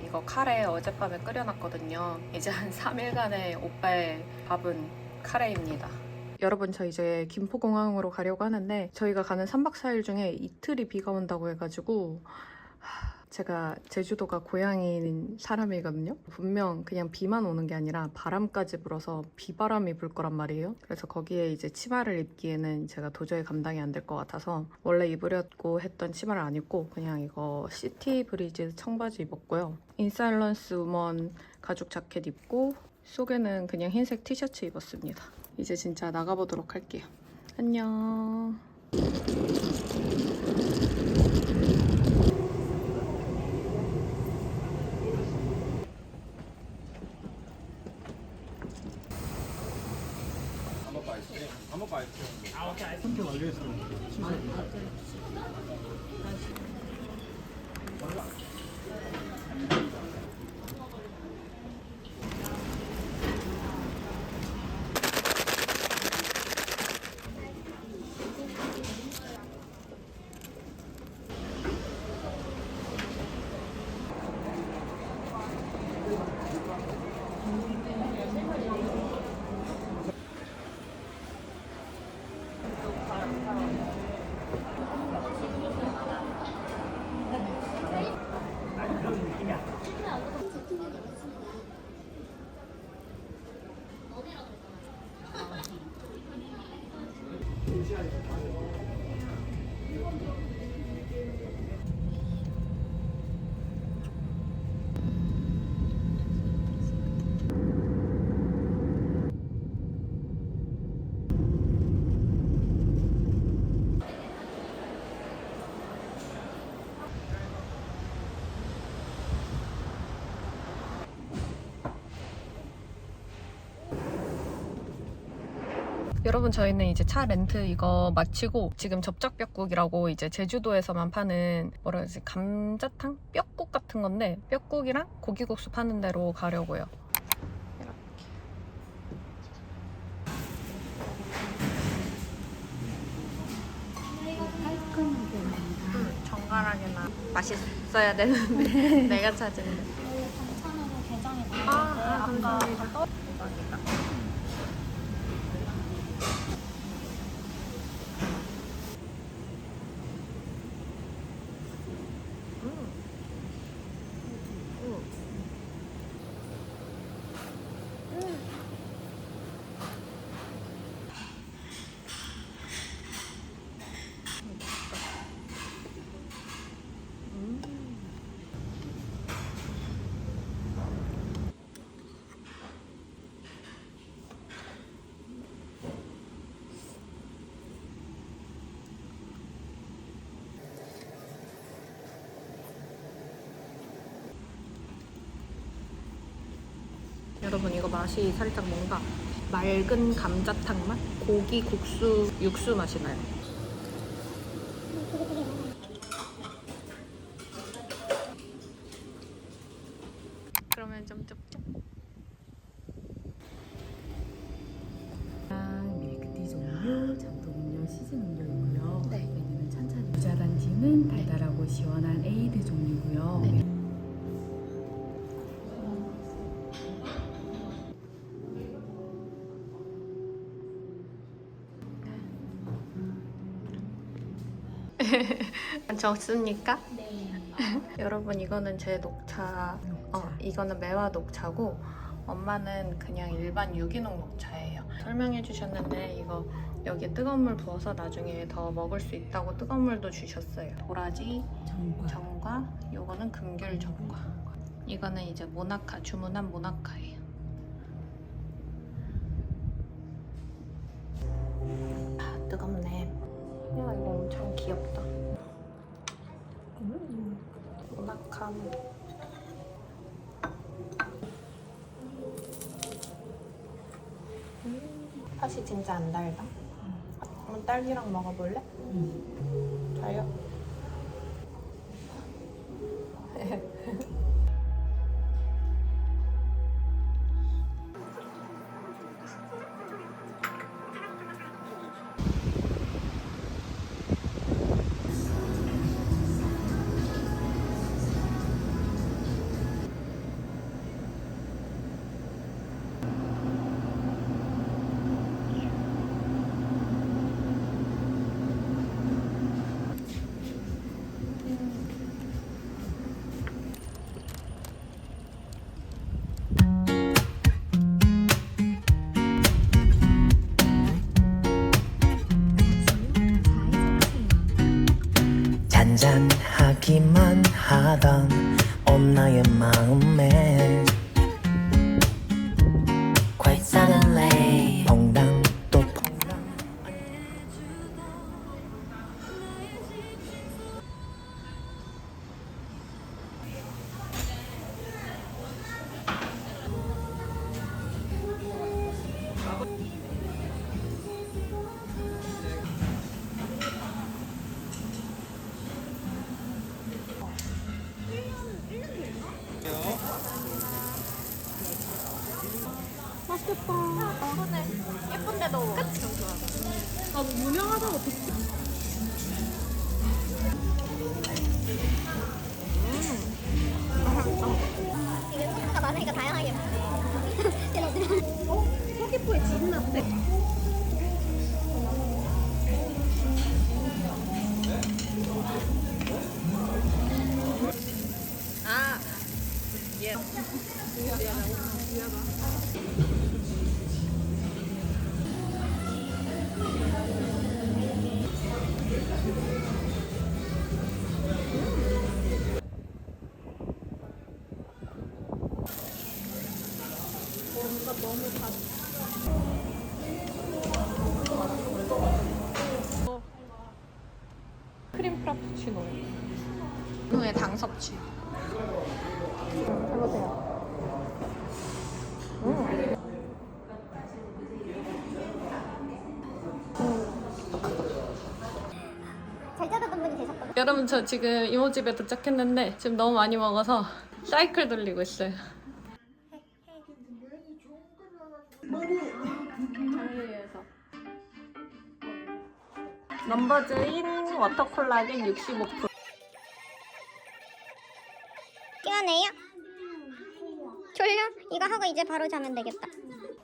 이거 카레 어젯밤에 끓여놨거든요. 이제 한 3일간의 오빠의 밥은 카레입니다. 여러분, 저 이제 김포공항으로 가려고 하는데 저희가 가는 3박 4일 중에 이틀이 비가 온다고 해가지고 제가 제주도가 고향인 사람이거든요. 분명 그냥 비만 오는 게 아니라 바람까지 불어서 비바람이 불 거란 말이에요. 그래서 거기에 이제 치마를 입기에는 제가 도저히 감당이 안 될 것 같아서 원래 입으려고 했던 치마를 안 입고 그냥 이거 시티 브리즈 청바지 입었고요. 인사일런스 우먼 가죽 자켓 입고 속에는 그냥 흰색 티셔츠 입었습니다. 이제 진짜 나가보도록 할게요. 안녕. 선택 완료했어요. 여러분, 저희는 이제 차 렌트 이거 마치고 지금 접착뼈국이라고 이제 제주도에서만 파는 뭐라 해야지, 감자탕? 뼈국 같은 건데 뼈국이랑 고기국수 파는 데로 가려고요. 정갈하게나 맛있어야 되는데 내가 찾은 반찬으로 게장이 나왔는데 아까 대박이다. 여러분, 이거 맛이 살짝 뭔가 맑은 감자탕 맛? 고기 국수 육수 맛이 나요. 그러면 좀 쩝쩝. 밀크티 종류, 전통 음료, 시즌 음료이고요. 네. 메뉴는 천천히. 유자단지는 달달하고 시원한 에이드 종류고요. 네. 적습니까? 네. 여러분, 이거는 제 녹차. 이거는 매화 녹차고 엄마는 그냥 일반 유기농 녹차예요. 설명해 주셨는데 이거 여기에 뜨거운 물 부어서 나중에 더 먹을 수 있다고 뜨거운 물도 주셨어요. 도라지 정과, 요거는 금귤 정과. 이거는 이제 모나카, 주문한 모나카예요. 아, 뜨겁네. 야, 이거 엄청 귀엽다. 모나카. 팥이 진짜 안 달다. 한번 딸기랑 먹어볼래? 자요. 잔잔하기만 하던 엄나의 마음에 Quite suddenly 퐁당 또 퐁당 예쁜데도. 그치? 나도 유명하다고 듣지. 이게 소스가 많으니까 다양하게 먹네. 소기포에 지진 났대. 크림 프라푸치노. 후에 당 섭취. 해보세요. 잘 자르던 분이 되셨거든. 여러분 저 지금 이모 집에 도착했는데 지금 너무 많이 먹어서 사이클 돌리고 있어요. 장미에서 넘버즈인 워터콜라겐 65%. 시원해요? 졸려? 이거 하고 이제 바로 자면 되겠다.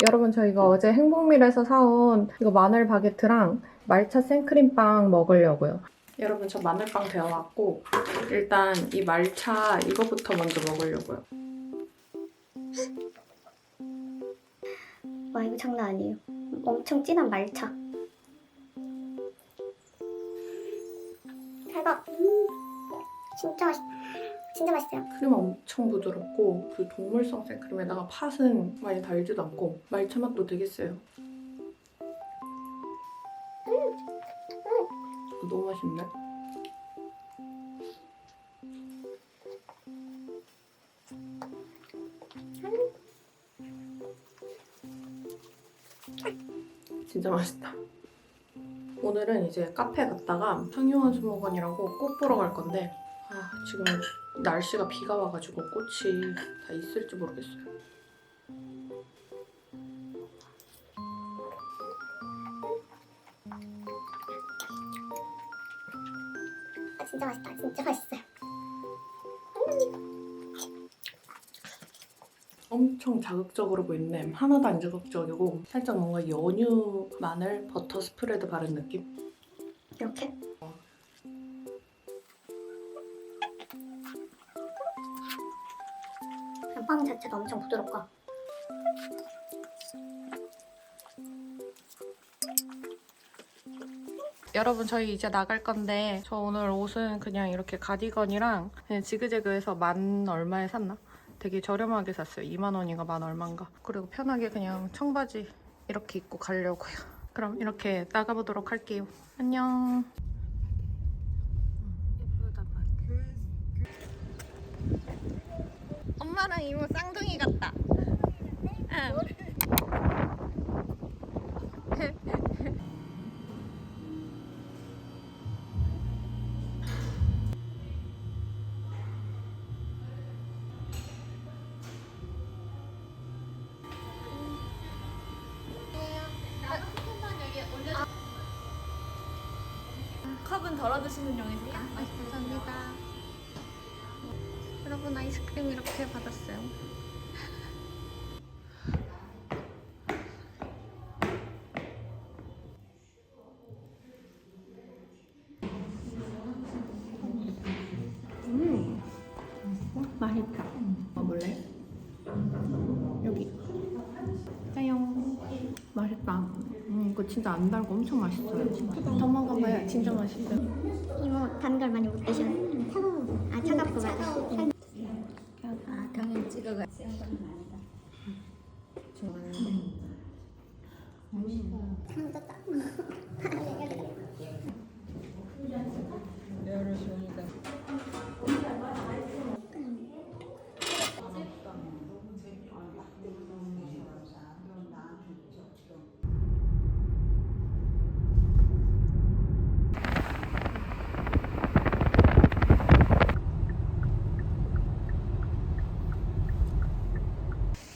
여러분 저희가 어제 행복밀에서 사온 이거 마늘 바게트랑 말차 생크림빵 먹으려고요. 여러분 저 마늘빵 데워왔고 일단 이 말차 이거부터 먼저 먹으려고요. 와 이거 장난 아니에요. 엄청 진한 말차. 대박. 진짜 진짜 맛있어요. 크림 엄청 부드럽고 그 동물성 생크림에다가 팥은 많이 달지도 않고 말차 맛도 되게 세요. 너무 맛있네. 진짜 맛있다. 오늘은 이제 카페 갔다가 상용한 수목원이라고 꽃 보러 갈 건데 지금 날씨가 비가 와가지고 꽃이 다 있을지 모르겠어요. 진짜 맛있다. 진짜 맛있어요. 엄청 자극적으로 보이는데 하나도 안 자극적이고 살짝 뭔가 연유, 마늘, 버터 스프레드 바른 느낌? 이렇게? 빵 자체가 엄청 부드럽고 여러분 저희 이제 나갈 건데 저 오늘 옷은 그냥 이렇게 가디건이랑 그냥 지그재그해서 만 얼마에 샀나? 되게 저렴하게 샀어요. 2만 원인가 만 얼마인가. 그리고 편하게 그냥 청바지 이렇게 입고 가려고요. 그럼 이렇게 나가보도록 할게요. 안녕. 엄마랑 이모 쌍둥이 같다. 응. 덜어 드시는 용이세요? 감사합니다. 여러분 아이스크림 이렇게 받았어요. 맛있다. 먹을래? 여기. 짜용. 맛있다. 이거 진짜 안 달고 엄청 맛있어요. 진짜. 더 먹어봐요. 진짜 맛있어요. 이모 단걸 많이 못 드시는. 차가워. 아 차갑고 차가워. 아, 당연히 찍어가.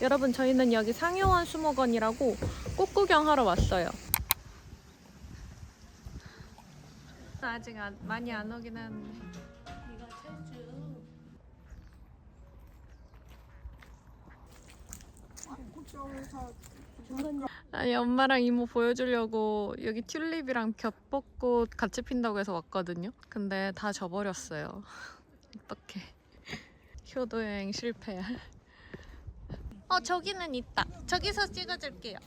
여러분 저희는 여기 상효원 수목원이라고 꽃구경 하러 왔어요. 아직 많이 안 오긴 하는데. 아니 엄마랑 이모 보여주려고 여기 튤립이랑 겹벚꽃 같이 핀다고 해서 왔거든요. 근데 다 져버렸어요. 어떡해. 효도 여행 실패야. 저기는 있다. 저기서 찍어줄게요.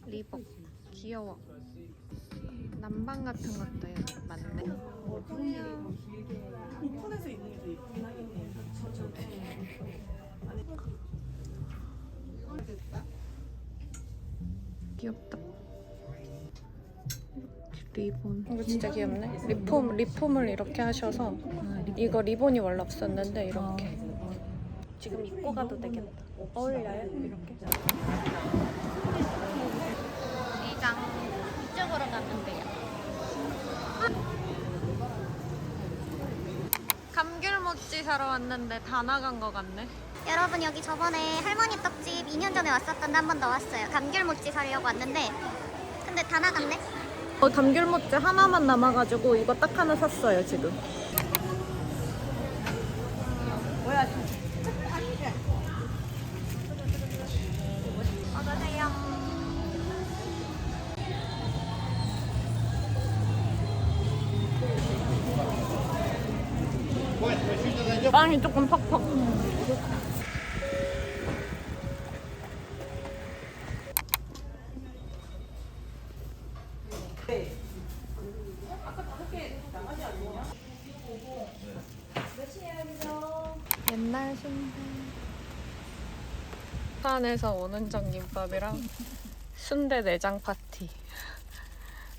리복 귀여워. 남방 같은 것도 많네. 오픈해서 있는 게 더 예쁘긴 하겠네요. 귀엽다. 리본. 이거 진짜 귀엽네. 리폼을 이렇게 하셔서 이거 리본이 원래 없었는데 이렇게. 지금 입고 가도 되겠다. 어울려요? 이렇게. 시장 이쪽으로 가면 돼요. 감귤모찌 사러 왔는데 다 나간 것 같네. 여러분 여기 저번에 할머니 떡집 2년 전에 왔었던데 한 번 더 왔어요. 감귤모찌 사려고 왔는데 근데 다 나갔네. 감귤모찌 하나만 남아가지고 이거 딱 하나 샀어요 지금. 먹으세요. 빵이 조금 퍽퍽. 옛날 순대. 부산에서 오는 정김밥이랑 순대 내장 파티.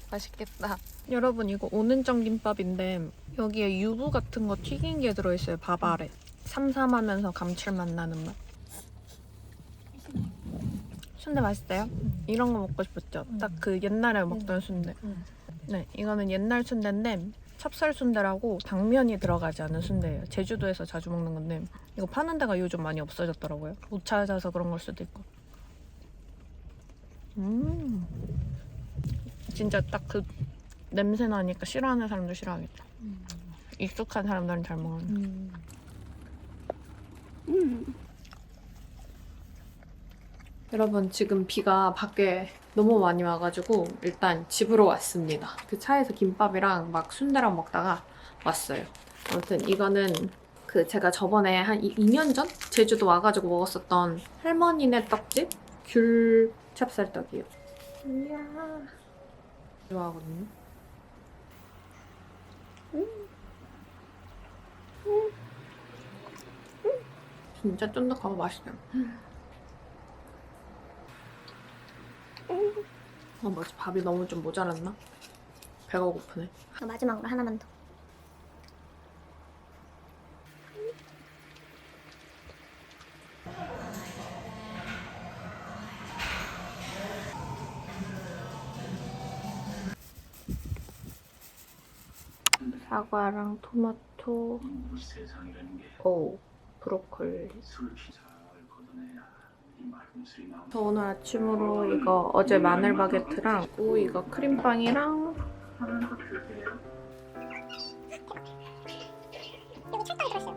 맛있겠다. 여러분 이거 오는정 김밥인데 여기에 유부 같은 거 튀긴 게 들어있어요. 밥 아래. 삼삼하면서 감칠맛 나는 맛. 순대 맛있어요? 이런 거 먹고 싶었죠? 딱 그 옛날에 먹던 순대. 네, 이거는 옛날 순대인데 찹쌀 순대라고 당면이 들어가지 않은 순대예요. 제주도에서 자주 먹는 건데 이거 파는 데가 요즘 많이 없어졌더라고요. 못 찾아서 그런 걸 수도 있고. 진짜 딱 그 냄새 나니까 싫어하는 사람도 싫어하겠다. 익숙한 사람들은 잘 먹는. 여러분 지금 비가 밖에 너무 많이 와가지고 일단 집으로 왔습니다. 그 차에서 김밥이랑 막 순대랑 먹다가 왔어요. 아무튼 이거는 그 제가 저번에 한 2년 전 제주도 와가지고 먹었었던 할머니네 떡집 귤 찹쌀떡이에요. 이야. 좋아하거든요. 진짜 쫀득하고 맛있어요. 뭐지 밥이 너무 좀 모자랐나? 배가 고프네. 마지막으로 하나만 더. 사과랑 토마토, 브로콜리. 저 오늘 아침으로 이거 어제 마늘 바게트랑 이거 크림빵이랑 여기 찰떡이 들어있어요.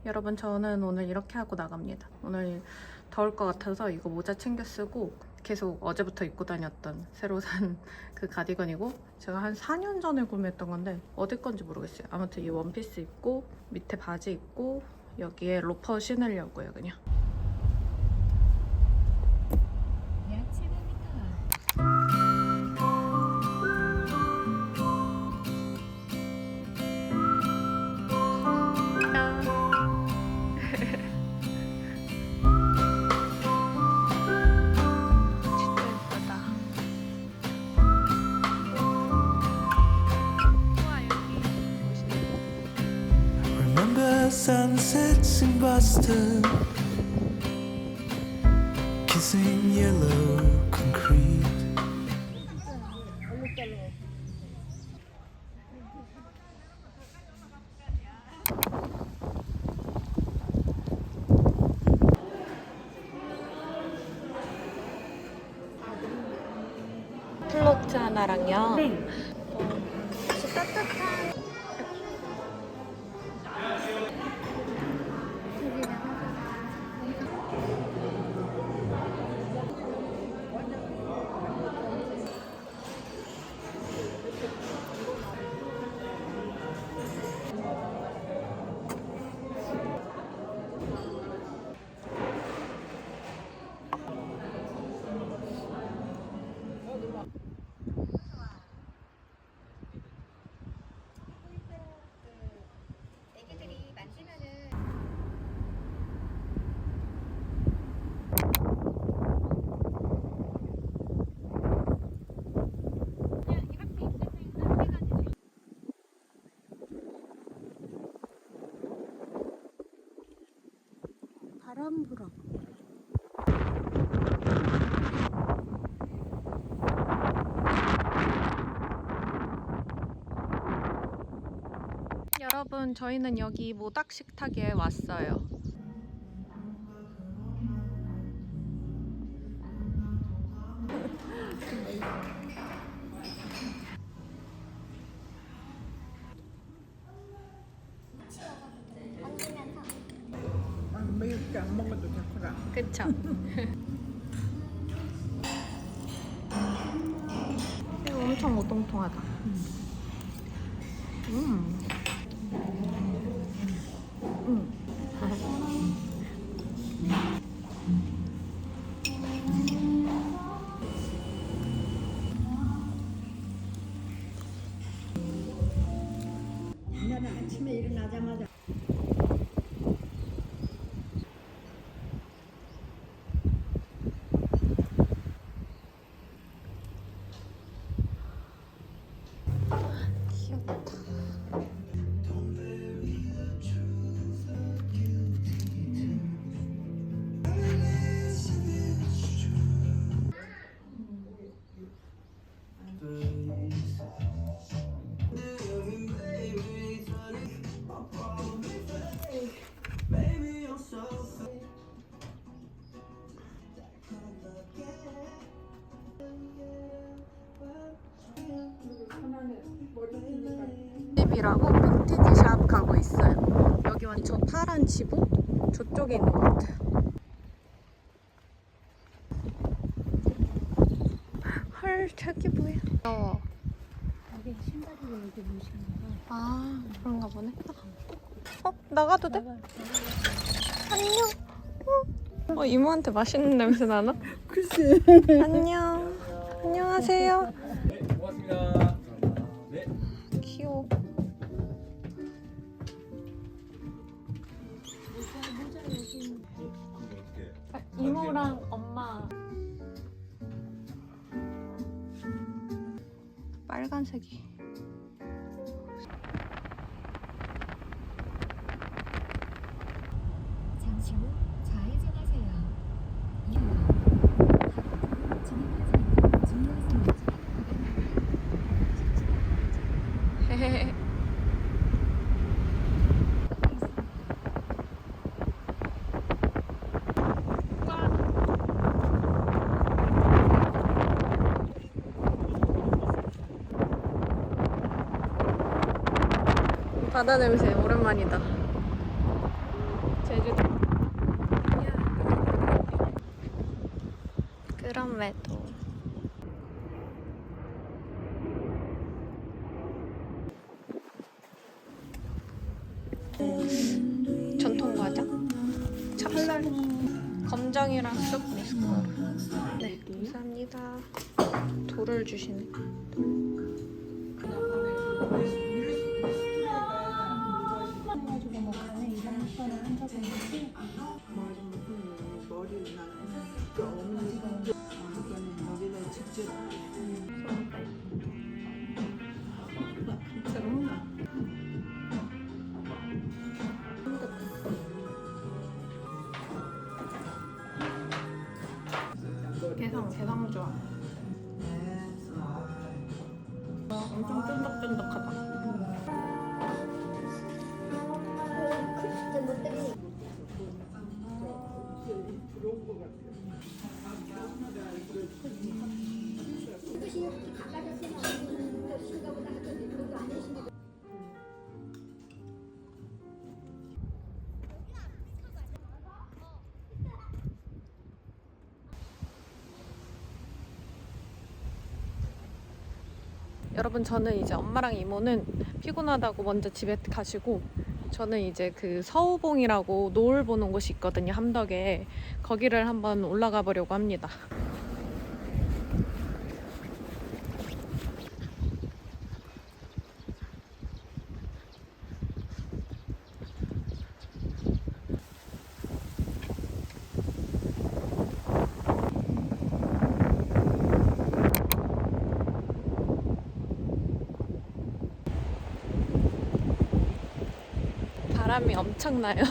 여러분 저는 오늘 이렇게 하고 나갑니다. 오늘 더울 것 같아서 이거 모자 챙겨 쓰고 계속 어제부터 입고 다녔던 새로 산 그 가디건이고 제가 한 4년 전에 구매했던 건데 어디 건지 모르겠어요. 아무튼 이 원피스 입고 밑에 바지 입고 여기에 로퍼 신으려고요 그냥. 약 700m. Remember sunsets in Boston, kissing yellow concrete. 플로트 하나랑요. 네. 바람 불어. 여러분 저희는 여기 모닥 식탁에 왔어요. 매일게 안 먹어도 좋구나. 그쵸? 이거 엄청 오동통하다. 나는 아침에 일어나자마자 집이라고 빈티지 샵 가고 있어요. 여기 완전 파란 집옷 저쪽에 있는 것 같아요. 헐 저기 뭐야? 여기 신발이고 여기 무시한 거. 아 그런가 보네. 나가도 돼? 안녕. 이모한테 맛있는 냄새 나나? 글쎄. 안녕. 안녕하세요. 네, 고맙습니다. 감사합니다. 네. 귀여워. 이모랑 엄마. 빨간색이. 잠시 후 좌회전하세요. 이후 진입하지 중앙선까지 헤헤헤. 바다 냄새 오랜만이다. 제주도. 그런 매도. 전통 과자? 찹쌀. 검정이랑 쑥 미숫가루. 네, 감사합니다. 돌을 주시네. 머리 나는 그 어머니 이거는 여기다 직접 개성 좋아. 엄청 쫀득쫀득하다. 여러분, 저는 이제 엄마랑 이모는 피곤하다고 먼저 집에 가시고, 저는 이제 그 서우봉이라고 노을 보는 곳이 있거든요, 함덕에. 거기를 한번 올라가 보려고 합니다. 바람이 엄청나요.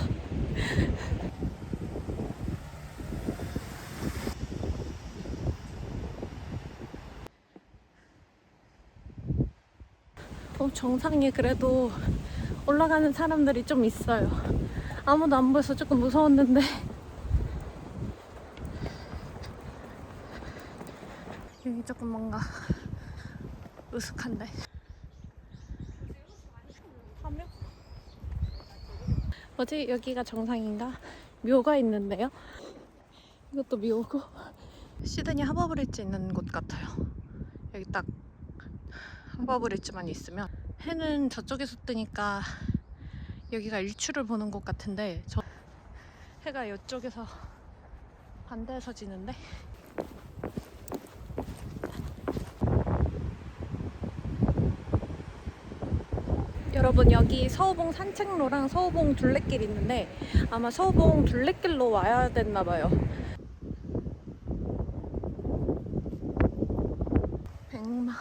정상에 그래도 올라가는 사람들이 좀 있어요. 아무도 안 보여서 조금 무서웠는데. 여기 조금 뭔가 으슥한데. 뭐지? 여기가 정상인가? 묘가 있는데요? 이것도 묘고. 시드니 하버브리지 있는 곳 같아요. 여기 딱 하버브리지만 있으면. 해는 저쪽에서 뜨니까 여기가 일출을 보는 곳 같은데, 저 해가 이쪽에서 반대에서 지는데. 여러분, 여기 서우봉 산책로랑 서우봉 둘레길 있는데 아마 서우봉 둘레길로 와야 됐나봐요. 백마.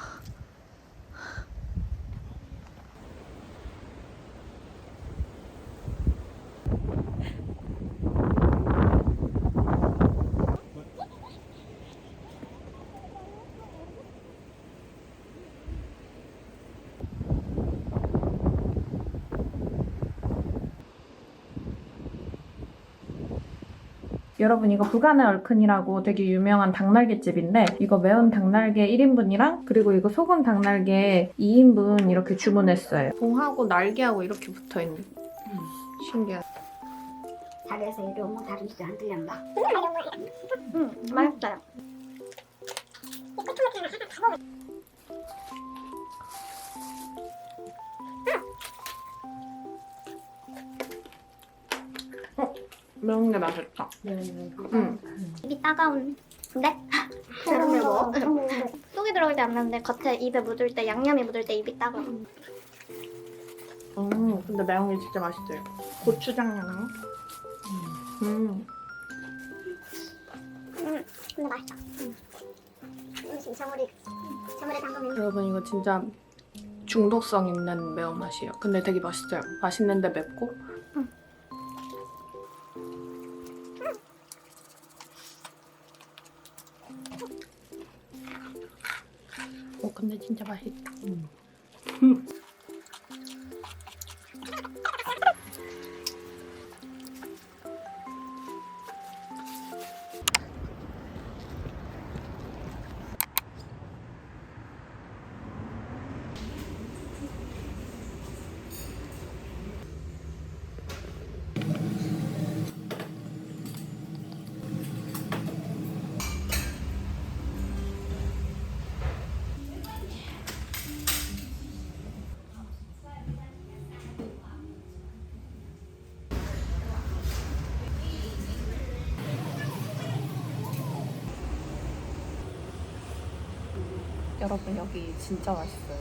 여러분, 이거 부가네 얼큰이라고 되게 유명한 닭날개집인데, 이거 매운 닭날개 1인분이랑 그리고 이거 소금 닭날개 2인분 이렇게 주문했어요. 봉하고 날개하고 이렇게 붙어있는. 신기하다. 다리에서 이리 오면 다리 진짜 안 들린다. 맛있어요. 매운 맛있다. 입이 따가운. 근데? 그런데 뭐? 속이 들어올 때 안 매운데 겉에 입에 묻을 때 양념이 묻을 때 입이 따가워. 근데 매운 게 진짜 맛있어요. 고추장 양념. 근데 맛있다. 지금 저물에 담그면 여러분 이거 진짜 중독성 있는 매운맛이에요. 근데 되게 맛있어요. 맛있는데 맵고. 근데 진짜 맛있다. 여러분 여기 진짜 맛있어요.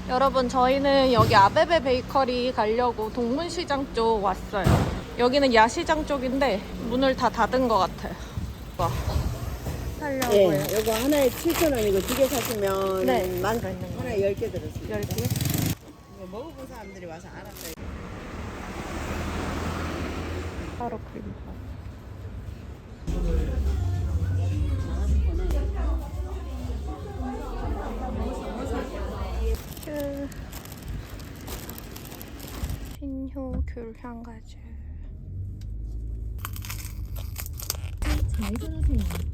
여러분 저희는 여기 아베베 베이커리 가려고 동문시장 쪽 왔어요. 여기는 야시장 쪽인데 문을 다 닫은 것 같아요. 와. 살려고요. 예, 이거 하나에 7,000원이고 두 개 사시면 네. 하나에 10개 들었습니다. 10개? 이거 먹어본 사람들이 와서 알았어요. 바로 크림빵. 신효 귤 향가지. 좌회전하세요.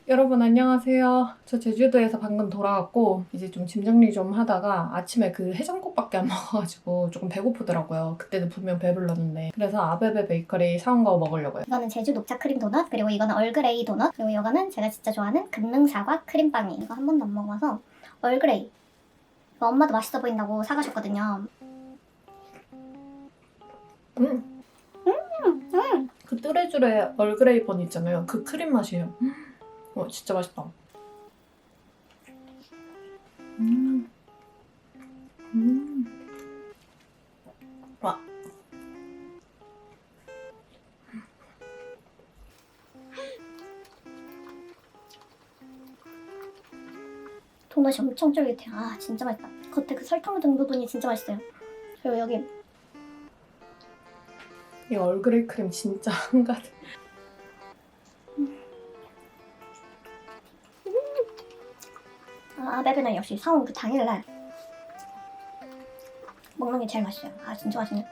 여러분 안녕하세요. 저 제주도에서 방금 돌아왔고 이제 좀 짐 정리 좀 하다가 아침에 그 해장국밖에 안 먹어가지고 조금 배고프더라고요. 그때는 분명 배불렀는데. 그래서 아베베 베이커리 사온 거 먹으려고요. 이거는 제주 녹차 크림 도넛, 그리고 이거는 얼그레이 도넛, 그리고 이거는 제가 진짜 좋아하는 금능 사과 크림빵이. 이거 한 번도 안 먹어서 얼그레이. 이거 엄마도 맛있어 보인다고 사가셨거든요. 그 뚜레쥬레 얼그레이 번 있잖아요. 그 크림 맛이에요. 진짜 맛있다. 와. 도넛이 엄청 쫄깃해요. 아 진짜 맛있다. 겉에 그 설탕 묻은 부분이 진짜 맛있어요. 그리고 여기 이 얼그레이 크림 진짜 한가득. 아베베는 역시 사온 그 당일날 먹는 게 제일 맛있어요. 아 진짜 맛있네.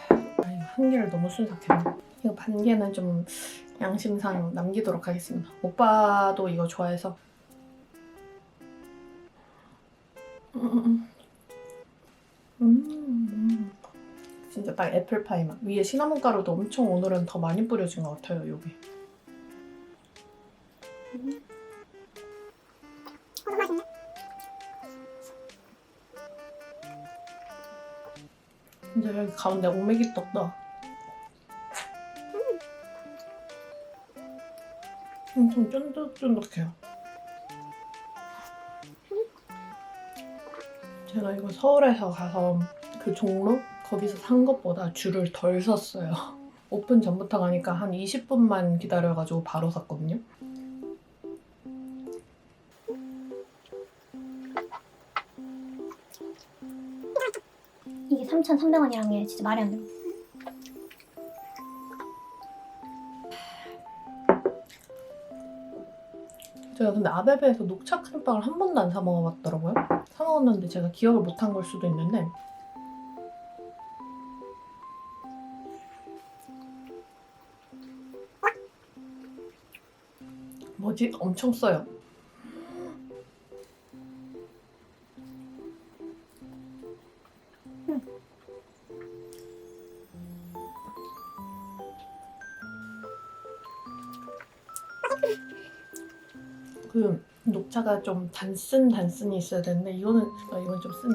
한 개를 너무 순삭해요. 이거 반 개는 좀 양심상 남기도록 하겠습니다. 오빠도 이거 좋아해서. 진짜 딱 애플파이 맛. 위에 시나몬 가루도 엄청 오늘은 더 많이 뿌려진 것 같아요, 여기. 맛있네. 진짜 여기 가운데 오메기 떡도 엄청 쫀득쫀득해요. 제가 이거 서울에서 가서 그 종로? 거기서 산 것보다 줄을 덜 섰어요. 오픈 전부터 가니까 한 20분만 기다려가지고 바로 샀거든요. 이게 3,300원이라는 게 진짜 말이 안 돼요. 제가 근데 아베베에서 녹차 크림빵을 한 번도 안 사 먹어봤더라고요. 사 먹었는데 제가 기억을 못한 걸 수도 있는데 뭐지? 엄청 써요. 그 녹차가 좀 단순히 있어야 되는데 이건 좀 쓰네.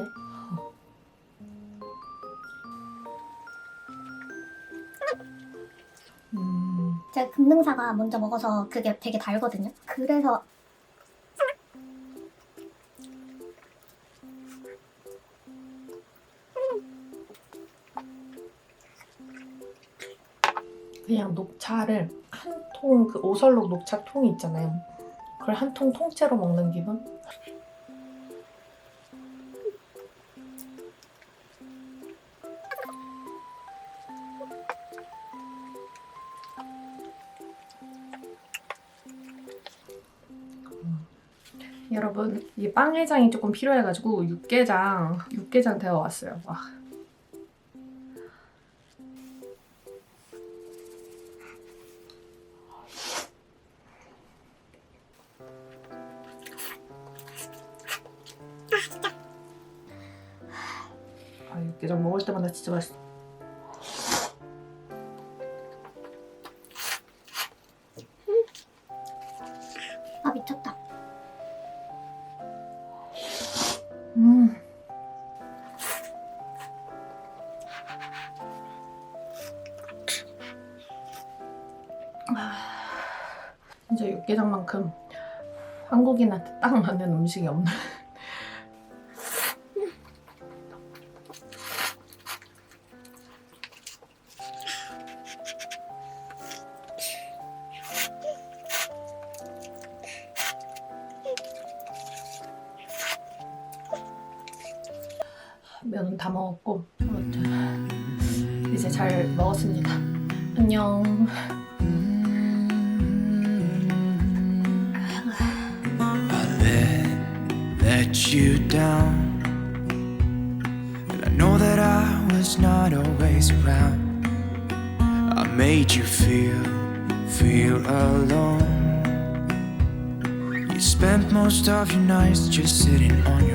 제가 금능사가 먼저 먹어서 그게 되게 달거든요. 그래서 그냥 녹차를 한 통, 그 오설록 녹차 통이 있잖아요. 그걸 한 통 통째로 먹는 기분? 여러분, 이 빵해장이 조금 필요해가지고 육개장 데워왔어요. 와. 육개장 먹을 때마다 진짜 맛있어. 아 미쳤다. 진짜 육개장만큼 한국인한테 딱 맞는 음식이 없나. 면은 다 먹었고 아무튼 이제 잘 먹었습니다. 안녕. I let you down, and I know that I was not always around. I made you feel alone. You spent most of your nights just sitting on your